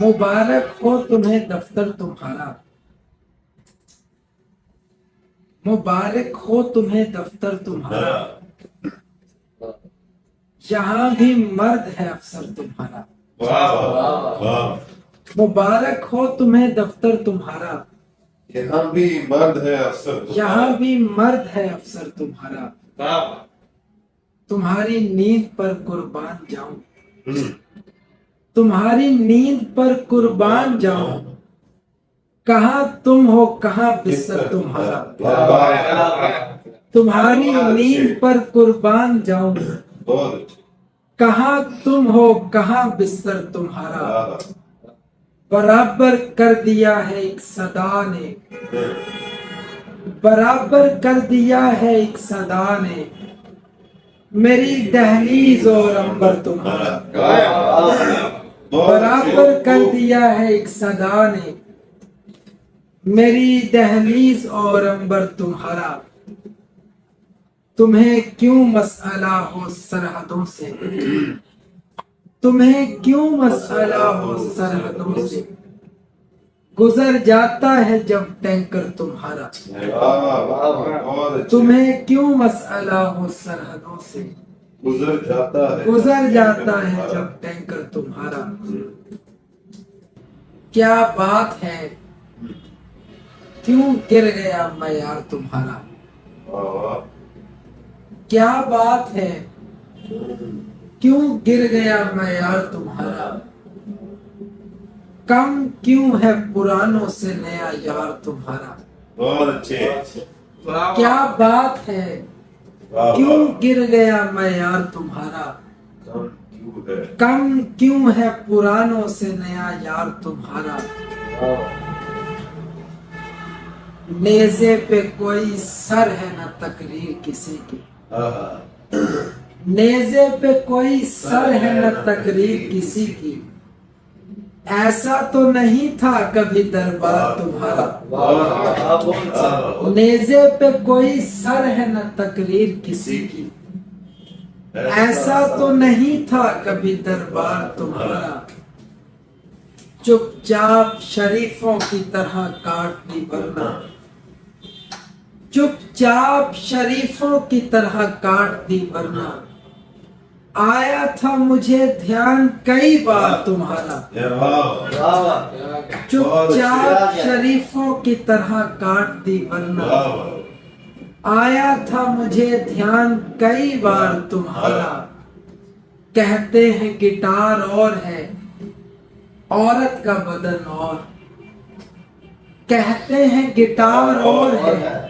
मुबारक हो तुम्हें दफ्तर तुम्हारा, मुबारक हो तुम्हें दफ्तर तुम्हारा, जहां भी मर्द है अफसर तुम्हारा। मुबारक हो तुम्हें दफ्तर तुम्हारा, यहाँ भी मर्द है अफसर यहाँ भी मर्द है अफसर तुम्हारा। तुम्हारी नींद पर कुर्बान जाऊं, तुम्हारी नींद पर कुर्बान जाऊं, कहाँ तुम हो कहाँ बिस्तर तुम्हारा। तुम्हारी नींद पर कुर्बान जाऊं, कहाँ तुम हो कहाँ बिस्तर तुम्हारा। बराबर कर दिया है एक सदा ने, बराबर कर दिया है एक सदा ने, मेरी दहलीज और अंबर तुम्हारा। बराबर कर दिया है एक सदा ने, मेरी दहलीज और अंबर तुम्हारा। तुम्हें क्यों मसला हो सरहदों से, तुम्हें क्यों मसला हो सरहदों से, गुजर जाता है जब टैंकर तुम्हारा। तुम्हें क्यों मसला हो सरहदों से, गुजर जाता है जब टैंकर तुम्हारा। क्या बात है क्यों गिर गया मैं यार तुम्हारा। क्या बात है क्यों गिर गया मैं यार तुम्हारा। कम क्यों है पुरानों से नया यार तुम्हारा। बहुत अच्छे। क्या बात है क्यों गिर गया मैं यार तुम्हारा। कम क्यों है पुरानों से नया यार तुम्हारा। नेज़े पे कोई सर है न तकरीर किसी की, नेज़े पे कोई सर है न तकरीर किसी की, ऐसा तो नहीं था कभी दरबार तुम्हारा। नेज़े पे कोई सर है न तकरीर किसी की, ऐसा तो नहीं था कभी दरबार तुम्हारा। चुपचाप शरीफों की तरह काट दी वरना, चुपचाप शरीफों की तरह काट दी वरना, आया था मुझे ध्यान कई बार तुम्हारा। चुपचाप शरीफों की तरह काट दी वरना, आया था मुझे ध्यान कई बार तुम्हारा। कहते हैं गिटार और है औरत का बदन और, कहते हैं गिटार और है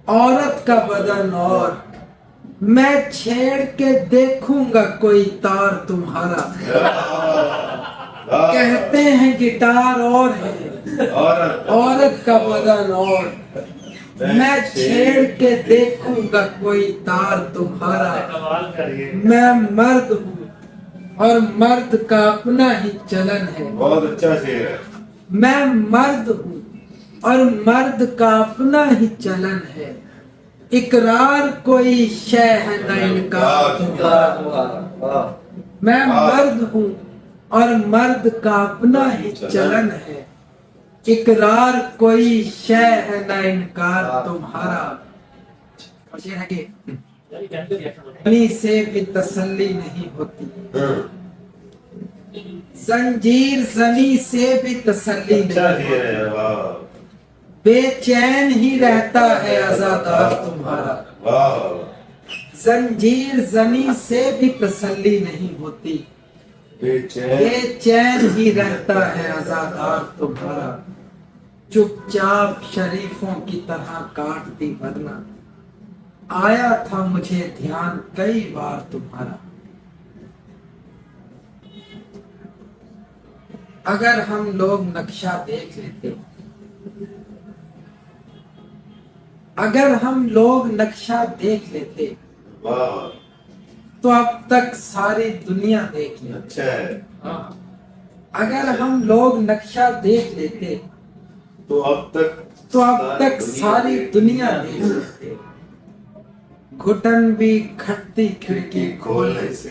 औरत का बदन और, मैं छेड़ के देखूंगा कोई तार तुम्हारा। कहते हैं गिटार और है औरत का बदन और, मैं छेड़ के देखूंगा कोई तार तुम्हारा। मैं मर्द हूँ और मर्द का अपना ही चलन है। बहुत अच्छा शेर है। मैं मर्द हूँ और मर्द का अपना ही चलन है। इकरार कोई शय है न इनकार तुम्हारा। मैं मर्द हूँ और मर्द का अपना ही चलन है। इकरार कोई शय है न इनकार तुम्हारा। और ये है कि जनी से भी तसल्ली नहीं होती, जंजीर जनी से भी तसल्ली नहीं होती, बेचैन ही रहता है आजादार तुम्हारा। जंजीर जनी से भी तसल्ली नहीं होती, बेचैन ही रहता है आजादार तुम्हारा। चुपचाप शरीफों की तरह काट दी वरना, आया था मुझे ध्यान कई बार तुम्हारा। अगर हम लोग नक्शा देख लेते, अगर हम लोग नक्शा देख लेते तो अब तक सारी दुनिया देख लेते। अच्छा है। अगर हम लोग नक्शा देख लेते तो अब तक सारी दुनिया देख लेते। घुटन भी खटती खिड़की खोलने से,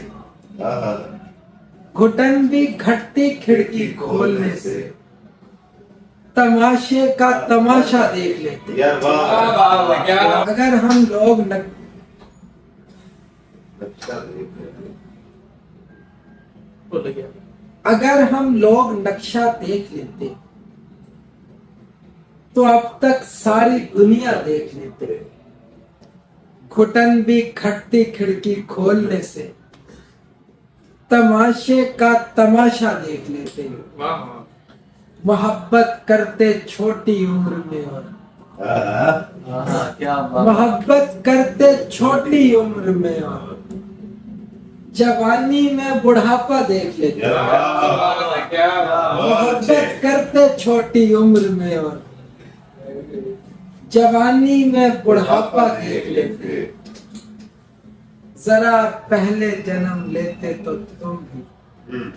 घुटन भी घटती खिड़की खोलने से तमाशे का तमाशा देख लेते। यार वाह अगर हम लोग अच्छा देख रहे हैं। अगर हम लोग नक्शा देख लेते तो अब तक सारी दुनिया देख लेते। घुटन भी खटती खिड़की खोलने से तमाशे का तमाशा देख लेते। मोहब्बत करते छोटी उम्र में और क्या बात। मोहब्बत करते छोटी उम्र में और जवानी में बुढ़ापा देख लेते। यार वाह क्या बात। बहुत अच्छे। मोहब्बत करते छोटी उम्र में और जवानी में बुढ़ापा देख लेते। जरा पहले जन्म लेते तो तुम भी, हम्म।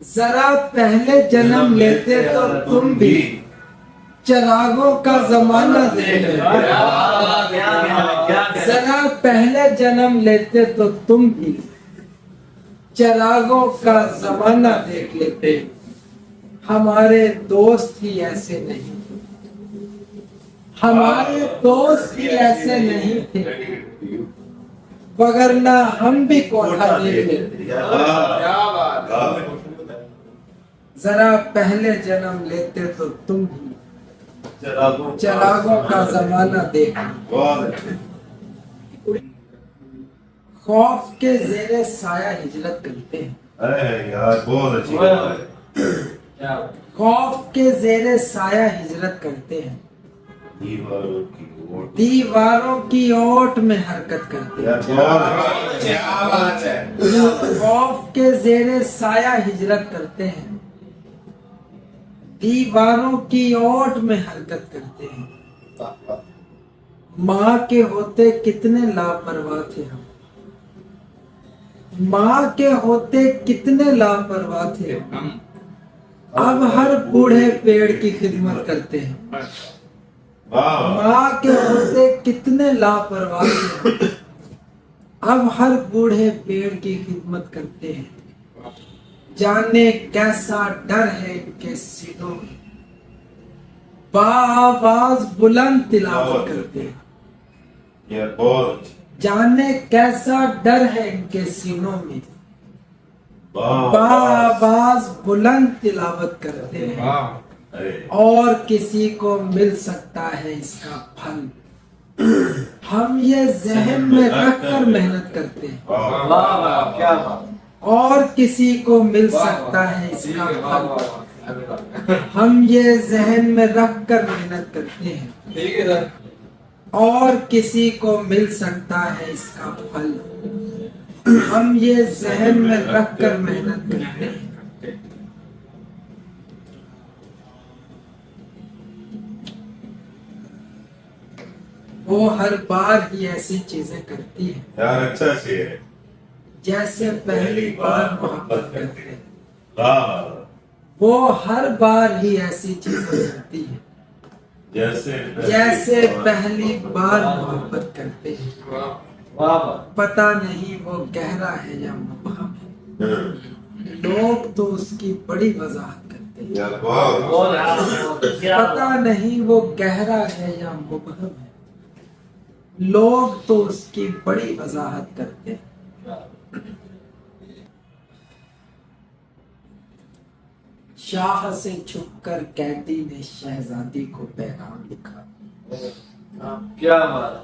जरा पहले जन्म लेते तो तुम भी चिरागों का जमाना देख लेते। जरा पहले जन्म लेते तो तुम भी चिरागों का जमाना देख लेते। हमारे दोस्त ही ऐसे नहीं, हमारे दोस्त ही ऐसे नहीं थे, वगरना हम भी कोठा देख लेते। यार वाह वाह। जरा पहले जन्म लेते तो तुम भी चिरागों का जमाना देख लेते। बहुत अच्छे। खौफ के जेरे साया हिजरत करते हैं। अरे यार बहुत अच्छी बात है। खौफ के जेरे साया हिजरत करते हैं। दीवारों की ओर। दीवारों की ओट में हरकत करते यार हैं। बहुत क्या बात है। खौफ के जेरे साया हिजरत करते हैं। दीवारों की ओट में हरकत करते हैं। माँ के होते कितने लापरवाह थे हम, माँ के होते कितने लापरवाह थे हम। अब हर बूढ़े पेड़ की खिदमत करते हैं। वाह माँ के होते कितने लापरवाह थे हम। अब हर बूढ़े पेड़ की खिदमत करते हैं। जाने कैसा डर है इनके सीनों में, बाआवाज बुलंद तिलावत करते हैं। यार बहुत अच्छी। जाने कैसा डर है इनके सीनों में, वाह बाआवाज बुलंद तिलावत करते हैं। अरे और किसी को मिल सकता है इसका फल, हम ये जहन में रखकर मेहनत करते हैं। वाह वाह वाह क्या बात। और किसी को मिल सकता है इसका फल, हम ये जहन में रखकर मेहनत करते हैं। ठीक है सर। और किसी को मिल सकता है इसका फल, हम ये जहन में रखकर मेहनत करते हैं। वो हर बार ही ऐसी चीजें करती है यार अच्छा शेर है। जैसे पहली बार मोहब्बत करते हैं। वाह वो हर बार ही ऐसी चीजें करती है जैसे पहली बार मोहब्बत करते हैं। वाह वाह। पता नहीं वो गहरा है या मुबहम है, लोग तो उसकी बड़ी वजाहत करते हैं। यार बहुत बहुत क्या पता नहीं वो गहरा है या मुबहम है, लोग तो उसकी बड़ी वजाहत करते हैं। शाह से छुपकर कैदी ने शहजादी को पैगाम लिखा। क्या बात।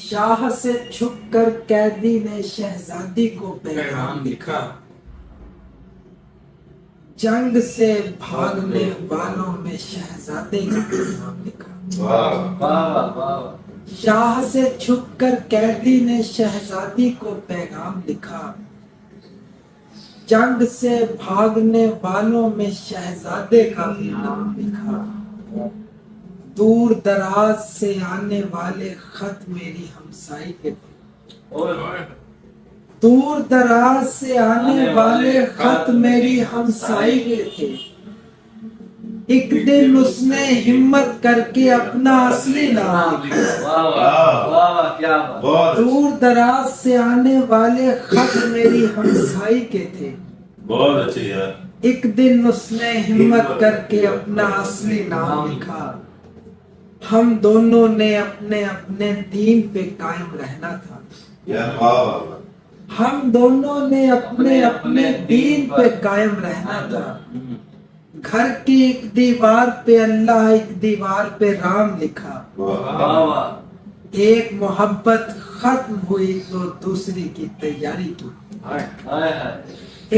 शाह से छुपकर कैदी ने शहजादी को पैगाम लिखा। जंग से भागने वालों में शहजादे का पैगाम लिखा। वाह वाह वाह। शाह से छुपकर कैदी ने शहजादी को पैगाम लिखा। जंग से भागने वालों में शहजादे का भी नाम लिखा। दूर दराज से आने वाले खत मेरी हमसाई के थे। दूर दराज से आने वाले खत मेरी हमसाई के थे। ایک دن اس نے ہمت کر کے اپنا اصلی نام لکھا. واہ واہ واہ واہ کیا بات بہت اچھی دور دراز سے آنے والے خط میری ہمسائی کے تھے. بہت اچھی یار. ایک دن اس نے ہمت کر کے اپنا اصلی نام لکھا. ہم دونوں نے اپنے اپنے دین پہ قائم رہنا تھا. یار واہ واہ. ہم دونوں نے اپنے اپنے دین پہ قائم رہنا تھا. گھر کی ایک دیوار پہ اللہ، ایک دیوار پہ رام لکھا. واہ واہ ایک محبت ختم ہوئی تو دوسری کی تیاری کی. ہائے ہائے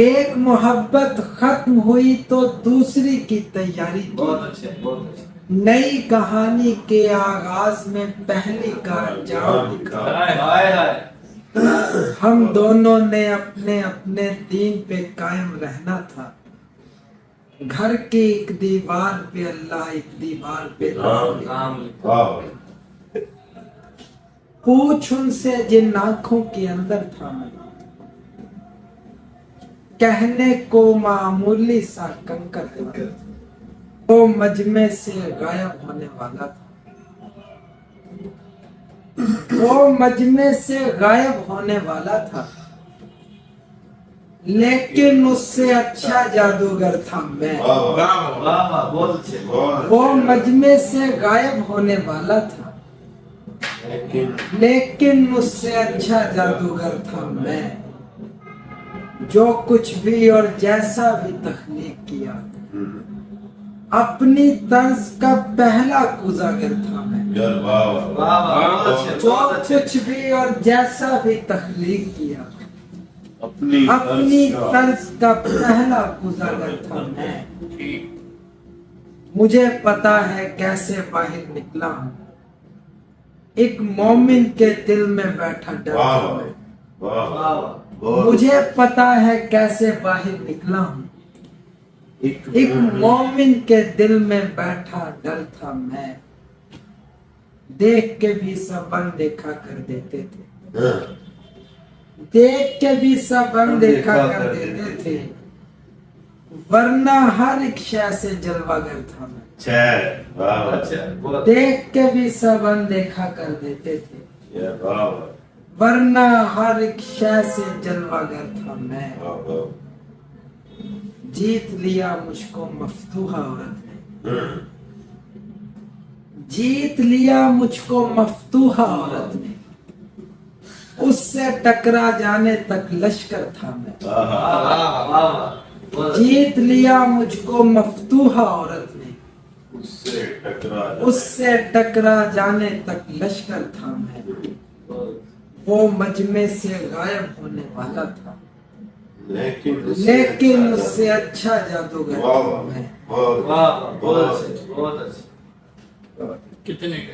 ایک محبت ختم ہوئی تو دوسری کی تیاری کی. بہت اچھے بہت اچھے نئی کہانی کے آغاز میں پہلی کا انجام لکھا. ہائے ہائے ہائے ہم دونوں نے اپنے اپنے دین پہ قائم رہنا تھا. گھر کی ایک دیوار پہ اللہ، ایک دیوار پہ رام لکھا. کام لکھا واہ واہ. پوچھ ان سے جن آنکھوں کے اندر تھا میں، کہنے کو معمولی سا کنکر تھا، وہ مجمع سے غائب ہونے والا تھا. وہ مجمع سے غائب ہونے والا تھا، لیکن اس سے اچھا جادوگر تھا میں. واہ واہ. واہ واہ بہت اچھے بہت وہ مجمع سے غائب ہونے والا تھا، لیکن اس سے اچھا جادوگر تھا میں. جو کچھ بھی اور جیسا بھی تخلیق کیا، اپنی طرز کا پہلا کوزاگر تھا میں. یار واہ واہ. واہ واہ بہت اچھے جو بہت اچھے کچھ بھی اور جیسا بھی تخلیق کیا، اپنی اپنی طرز کا پہلا کوزاگر تھا میں. مجھے پتا ہے کیسے باہر نکلا ہوں، ایک مومن کے دل میں بیٹھا ڈر واہ تھا واہ. میں. واہ واہ واہ. واہ بہت مجھے پتا ہے کیسے باہر نکلا ہوں، ایک مومن کے دل میں بیٹھا ڈر تھا میں. دیکھ کے بھی سب دیکھا کر دیتے تھے، دیکھ کے بھی سب دیکھا کر دیتے تھے، ورنہ ہر ایک شے سے جلوگر تھا میں. چھ. واہ واہ. اچھا بہت دیکھ کے بھی سب دیکھا کر دیتے تھے، یار واہ واہ. ورنہ ہر ایک شے سے جلوگر تھا میں. واہ واہ. جیت لیا مجھ کو مفتوحہ عورت نے، جیت لیا مجھ کو مفتوحہ عورت نے. اس سے ٹکرا جانے تک لشکر تھا میں. واہ واہ واہ بہت اچھے جیت لیا مجھ کو مفتوحہ عورت نے، اس سے ٹکرا اس سے ٹکرا جانے تک لشکر تھا میں. وہ مجمع سے غائب ہونے والا تھا، لیکن اس سے اچھا جادوگر واہ تھا واہ. میں. بہت واہ واہ بہت اچھے بہت اچھے کتنے کا